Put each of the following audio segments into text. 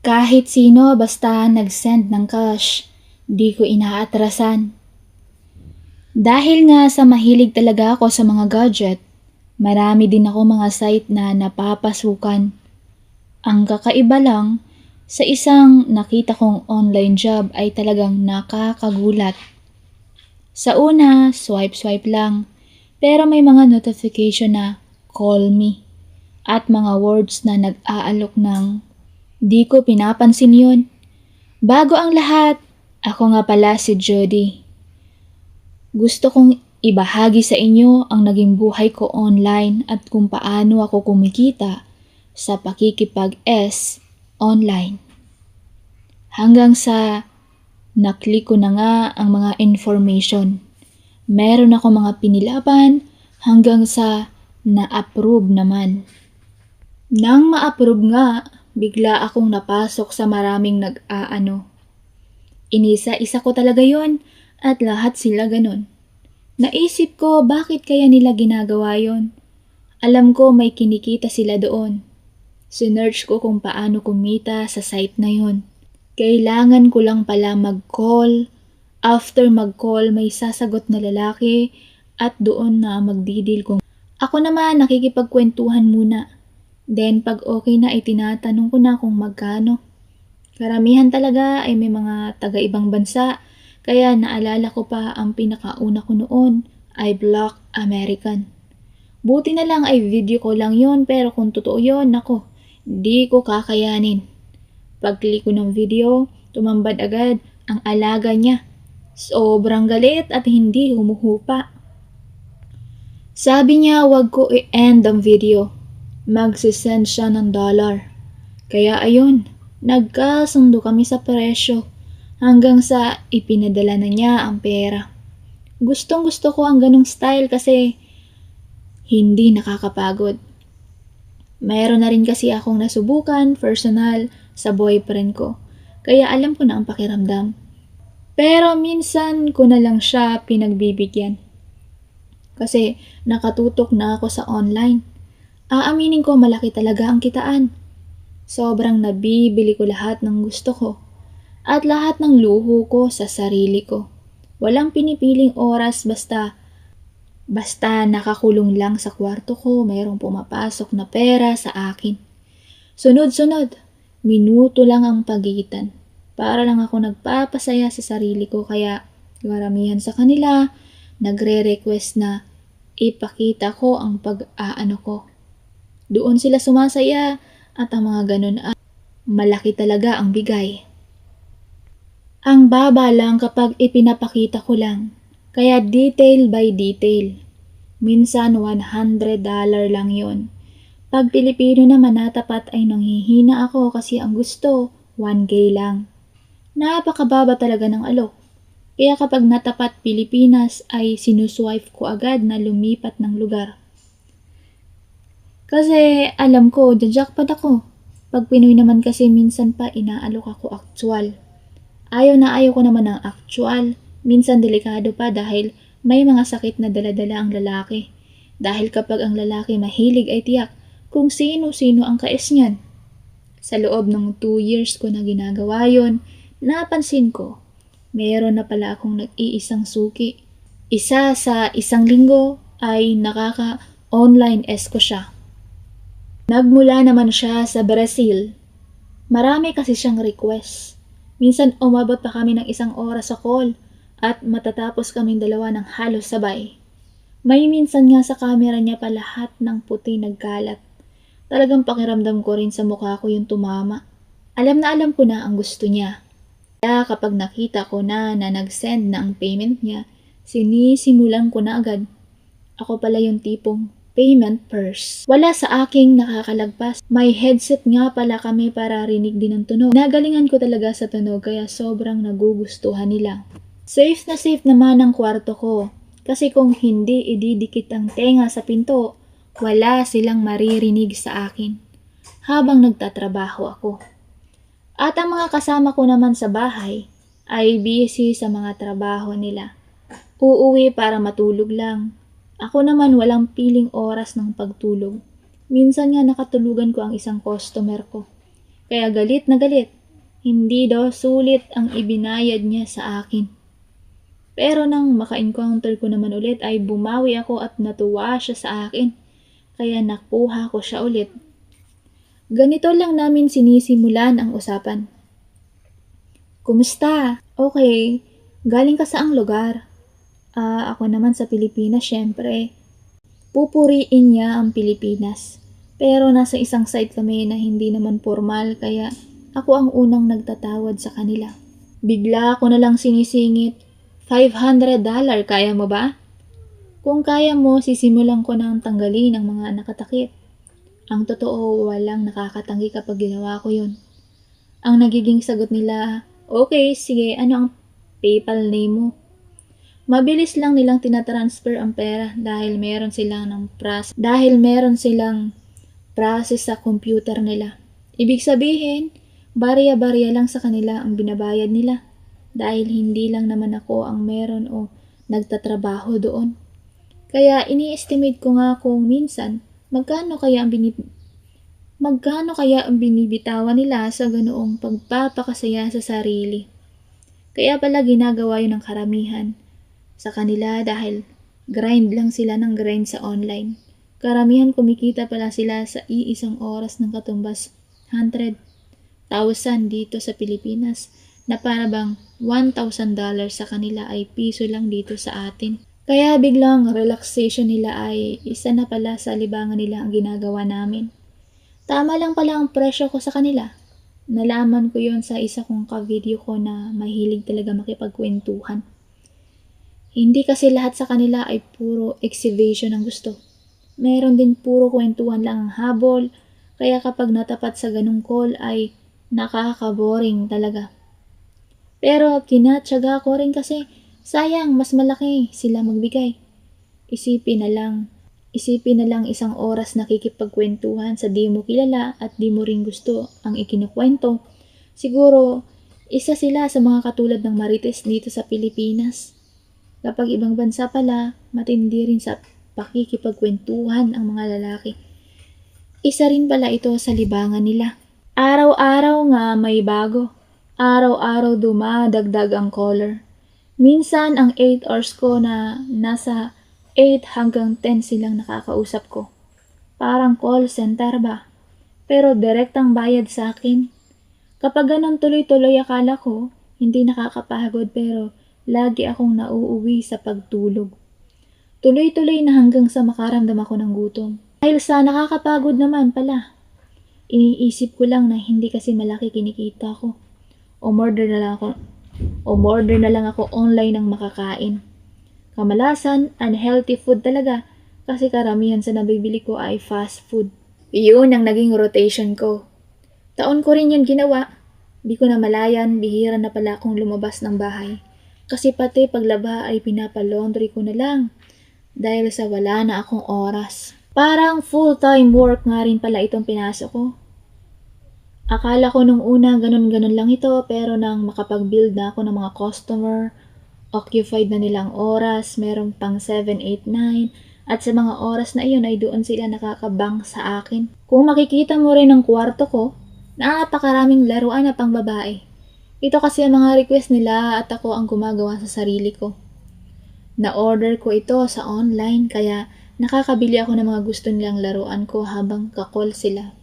Kahit sino basta nag-send ng cash, di ko inaatrasan. Dahil nga sa mahilig talaga ako sa mga gadget, marami din ako mga site na napapasukan. Ang kakaiba lang, sa isang nakita kong online job ay talagang nakakagulat. Sa una, swipe lang, pero may mga notification na call me at mga words na nag-aalok ng di ko pinapansin yun. Bago ang lahat, ako nga pala si Jody. Gusto kong ibahagi sa inyo ang naging buhay ko online at kung paano ako kumikita sa pakikipag-S online. Hanggang sa naklik ko na nga ang mga information. Meron ako mga pinilaban hanggang sa na-approve naman. Nang ma-approve nga, bigla akong napasok sa maraming nag-aano. Inisa-isa ko talaga yon at lahat sila ganun. Naisip ko bakit kaya nila ginagawa yon. Alam ko may kinikita sila doon. Sinearch ko kung paano kumita sa site na yon. Kailangan ko lang pala mag-call. After mag-call, may sasagot na lalaki at doon na magdidil ko. Ako naman nakikipagkwentuhan muna. Then pag okay na ay tinatanong ko na kung magkano. Karamihan talaga ay may mga taga-ibang bansa. Kaya naalala ko pa ang pinakauna ko noon ay Black American. Buti na lang ay video ko lang yon pero kung totoo yon, nako, di ko kakayanin. Pag-click ko ng video, tumambad agad ang alaga niya. Sobrang galit at hindi humuhupa. Sabi niya wag ko i-end ang video. Magsisend siya ng $. Kaya ayun, nagkasundo kami sa presyo hanggang sa ipinadala na niya ang pera. Gustong gusto ko ang ganong style kasi hindi nakakapagod. Mayroon na rin kasi akong nasubukan personal sa boyfriend ko. Kaya alam ko na ang pakiramdam. Pero minsan ko na lang siya pinagbibigyan. Kasi nakatutok na ako sa online. Aaminin ko malaki talaga ang kitaan. Sobrang nabibili ko lahat ng gusto ko. At lahat ng luho ko sa sarili ko. Walang pinipiling oras basta nakakulong lang sa kwarto ko, mayroong pumapasok na pera sa akin. Sunod-sunod, minuto lang ang pagitan. Para lang ako nagpapasaya sa sarili ko kaya karamihan sa kanila nagre-request na ipakita ko ang pag-aano ko. Doon sila sumasaya at ang mga ganun ay malaki talaga ang bigay. Ang baba lang kapag ipinapakita ko lang. Kaya detail by detail. Minsan $100 lang yon. Pag Pilipino naman natapat ay nanghihina ako kasi ang gusto 1K lang. Napakababa talaga ng alok. Kaya kapag natapat Pilipinas ay sinuswipe ko agad na lumipat ng lugar. Kasi alam ko, jackpot ako. Pag Pinoy naman kasi minsan pa inaalok ako actual. Ayaw na ayaw ko naman ng actual. Minsan delikado pa dahil may mga sakit na daladala ang lalaki. Dahil kapag ang lalaki mahilig ay tiyak kung sino-sino ang kais niyan. Sa loob ng 2 years ko na ginagawa yon, napansin ko, mayroon na pala akong nag-iisang suki. Isa sa isang linggo ay nakaka-online ko siya. Nagmula naman siya sa Brazil. Marami kasi siyang request. Minsan umabot pa kami ng 1 oras sa call at matatapos kaming dalawa ng halos sabay. May minsan nga sa camera niya pa lahat ng puti nagkalat. Talagang pakiramdam ko rin sa mukha ko yung tumama. Alam na alam ko na ang gusto niya. Kaya kapag nakita ko na nag-send na ang payment niya, sinisimulan ko na agad. Ako pala yung tipong payment first. Wala sa aking nakakalagpas. May headset nga pala kami para rinig din ang tunog. Nagalingan ko talaga sa tunog kaya sobrang nagugustuhan nila. Safe na safe naman ang kwarto ko. Kasi kung hindi ididikit ang tenga sa pinto, wala silang maririnig sa akin habang nagtatrabaho ako. At ang mga kasama ko naman sa bahay ay busy sa mga trabaho nila. Uuwi para matulog lang. Ako naman walang piling oras ng pagtulog. Minsan nga nakatulugan ko ang isang customer ko. Kaya galit na galit. Hindi daw sulit ang ibinayad niya sa akin. Pero nang maka-encounter ko naman ulit ay bumawi ako at natuwa siya sa akin. Kaya nakuha ko siya ulit. Ganito lang namin sinisimulan ang usapan. Kumusta? Okay. Galing ka saang lugar? Ako naman sa Pilipinas, syempre. Pupuriin niya ang Pilipinas. Pero nasa isang site kami na hindi naman formal kaya ako ang unang nagtatawad sa kanila. Bigla ko na lang sinisingit, $500, kaya mo ba? Kung kaya mo, sisimulan ko nang tanggalin ang mga nakatakip. Ang totoo, walang nakakatanggi kapag ginawa ko yun. Ang nagiging sagot nila, okay, sige, ano ang PayPal name mo? Mabilis lang nilang tinatransfer ang pera dahil meron silang process sa computer nila. Ibig sabihin, barya-barya lang sa kanila ang binabayad nila dahil hindi lang naman ako ang meron o nagtatrabaho doon. Kaya ini-estimate ko nga kung minsan magkano kaya ang binibitawan nila sa ganoong pagpapakasaya sa sarili. Kaya pala ginagawa yun ng karamihan sa kanila dahil grind lang sila ng grind sa online. Karamihan kumikita pala sila sa iisang oras ng katumbas 100,000 dito sa Pilipinas na para bang $1,000 sa kanila ay piso lang dito sa atin. Kaya biglang relaxation nila ay isa na pala sa libangan nila ang ginagawa namin. Tama lang pala ang presyo ko sa kanila. Nalaman ko yon sa isa kong ka-video ko na mahilig talaga makipagkwentuhan. Hindi kasi lahat sa kanila ay puro exhibition ang gusto. Meron din puro kwentuhan lang ang habol, kaya kapag natapat sa ganung call ay nakaka-boring talaga. Pero kinatsaga ko rin kasi sayang mas malaki sila magbigay. Isipin na lang isang oras nakikipagkwentuhan sa di mo kilala at di mo rin gusto ang ikinukwento. Siguro isa sila sa mga katulad ng Marites dito sa Pilipinas. Kapag ibang bansa pala, matindi rin sa pakikipagkwentuhan ang mga lalaki. Isa rin pala ito sa libangan nila. Araw-araw nga may bago. Araw-araw dumadagdag ang caller. Minsan ang 8 hours ko na nasa 8 hanggang 10 silang nakakausap ko. Parang call center ba? Pero direktang bayad sa akin. Kapag ganun tuloy-tuloy akala ko, hindi nakakapagod pero lagi akong nauuwi sa pagtulog. Tuloy-tuloy na hanggang sa makaramdam ako ng gutom. Dahil sa nakakapagod naman pala. Iniisip ko lang na hindi kasi malaki kinikita ko. Umorder na lang ako online ng makakain. Kamalasan, unhealthy food talaga kasi karamihan sa nabibili ko ay fast food. Iyon ang naging rotation ko. Taon ko rin yun ginawa. Di ko na malayan, bihira na pala akong lumabas ng bahay. Kasi pati paglaba ay pinapalaundry ko na lang dahil sa wala na akong oras. Parang full-time work nga rin pala itong pinasok ko. Akala ko nung una ganun-ganun lang ito pero nang makapag-build na ako ng mga customer, occupied na nilang oras, merong pang 7, 8, 9 at sa mga oras na iyon ay doon sila nakakabang sa akin. Kung makikita mo rin ang kwarto ko, napakaraming laruan na pang babae. Ito kasi ang mga request nila at ako ang gumagawa sa sarili ko. Na-order ko ito sa online kaya nakakabili ako ng mga gusto nilang laruan ko habang kakol sila.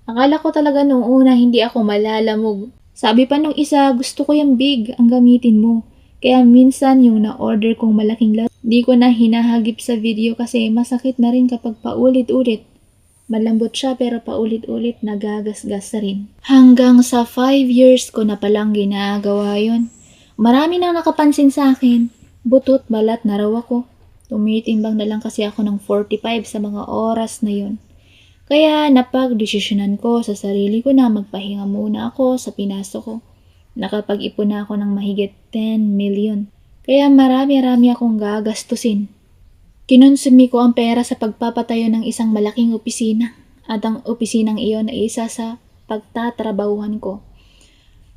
Akala ko talaga noong una hindi ako malalamog. Sabi pa nung isa, gusto ko yung big ang gamitin mo. Kaya minsan yung na-order kong malaking laro, di ko na hinahagip sa video kasi masakit na rin kapag paulit-ulit. Malambot siya pero paulit-ulit nagagasgas rin. Hanggang sa 5 years ko na palang ginagawa yun. Marami na nakapansin sa akin. Butot balat na raw ako. Tumitimbang na lang kasi ako ng 45 sa mga oras na yun. Kaya napag-desisyonan ko sa sarili ko na magpahinga muna ako sa pinasok ko. Nakapag-ipon na ako ng mahigit 10 million. Kaya marami-rami akong gagastusin. Kinonsumi ko ang pera sa pagpapatayo ng isang malaking opisina. At ang opisinang iyon ay isa sa pagtatrabahuhan ko.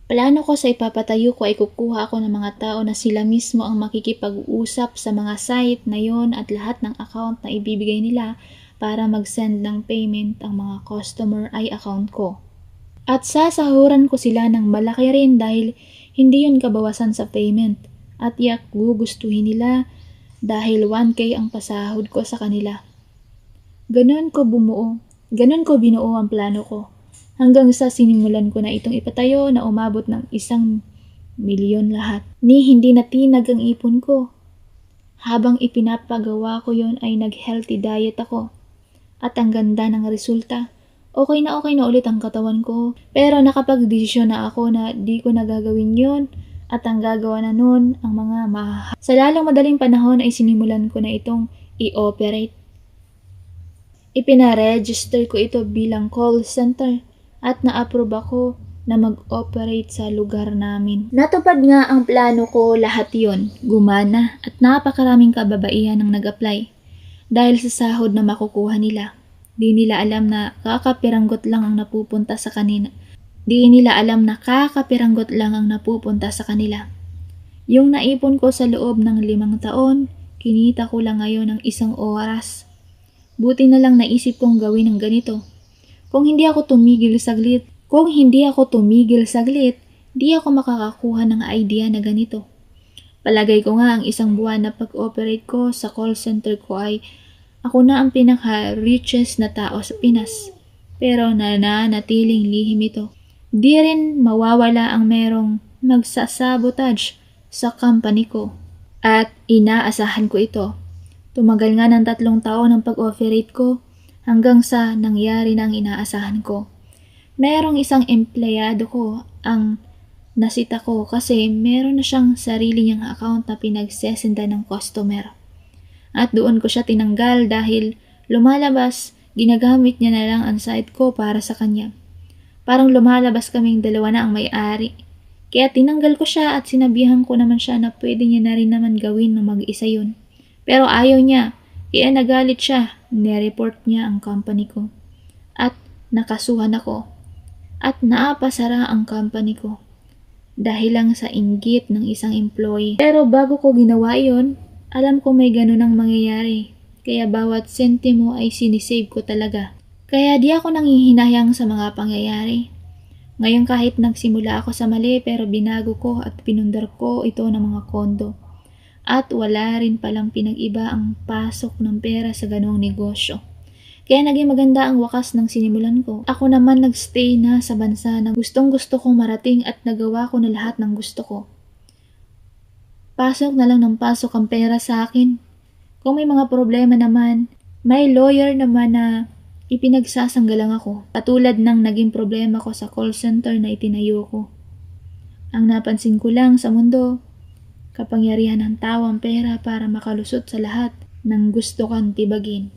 Plano ko sa ipapatayo ko ay kukuha ako ng mga tao na sila mismo ang makikipag-usap sa mga site na yon at lahat ng account na ibibigay nila para mag-send ng payment ang mga customer ay account ko. At sasahuran ko sila ng malaki rin dahil hindi yun kabawasan sa payment. At yak gugustuhin nila dahil 1K ang pasahod ko sa kanila. Ganon ko binuo ang plano ko. Hanggang sa sinimulan ko na itong ipatayo na umabot ng 1,000,000 lahat. Hindi natinag ang ipon ko. Habang ipinapagawa ko yon ay nag-healthy diet ako. At ang ganda ng resulta. Okay na ulit ang katawan ko. Pero nakapag-desisyon na ako na di ko nagagawin yon. At ang gagawa na nun ang mga Sa lalong madaling panahon ay sinimulan ko na itong i-operate. Ipinaregister ko ito bilang call center at na-approve ako na mag-operate sa lugar namin. Natupad nga ang plano ko, lahat yon gumana at napakaraming kababaihan ang nag-apply. Dahil sa sahod na makukuha nila, di nila alam na kakapiranggot lang ang napupunta sa kanila. Yung naipon ko sa loob ng 5 taon, kinita ko lang ngayon ng 1 oras. Buti na lang naisip kong gawin ng ganito. Kung hindi ako tumigil saglit, di ako makakakuha ng idea na ganito. Palagay ko nga ang 1 buwan na pag-operate ko sa call center ko ay ako na ang pinaka-richest na tao sa Pinas. Pero nananatiling lihim ito. Di rin mawawala ang merong magsasabotage sa company ko. At inaasahan ko ito. Tumagal nga ng 3 taon ang pag-operate ko hanggang sa nangyari na ang inaasahan ko. Merong isang empleyado ko ang nasita ko kasi meron na siyang sarili niyang account na pinagsesenda ng customer. At doon ko siya tinanggal dahil lumalabas, ginagamit niya na lang ang site ko para sa kanya. Parang lumalabas kaming 2 na ang may-ari. Kaya tinanggal ko siya at sinabihan ko naman siya na pwede niya na rin naman gawin na mag-isa yun. Pero ayaw niya, kaya nagalit siya, nireport niya ang company ko. At nakasuhan ako. At naapasara ang company ko. Dahil lang sa inggit ng isang employee. Pero bago ko ginawa yun, alam ko may ganun ang mangyayari. Kaya bawat sentimo ay sinisave ko talaga. Kaya di ako nanghihinayang sa mga pangyayari. Ngayon kahit nagsimula ako sa mali pero binago ko at pinundar ko ito ng mga kondo. At wala rin palang pinag-iba ang pasok ng pera sa ganong negosyo. Kaya naging maganda ang wakas ng sinimulan ko. Ako naman nagstay na sa bansa na gustong-gusto kong marating at nagawa ko na lahat ng gusto ko. Pasok na lang ng pasok ang pera sa akin. Kung may mga problema naman, may lawyer naman na ipinagsasanggalang ako. Katulad ng naging problema ko sa call center na itinayo ko. Ang napansin ko lang sa mundo, kapangyarihan ng tao ang pera para makalusot sa lahat ng gusto kang tibagin.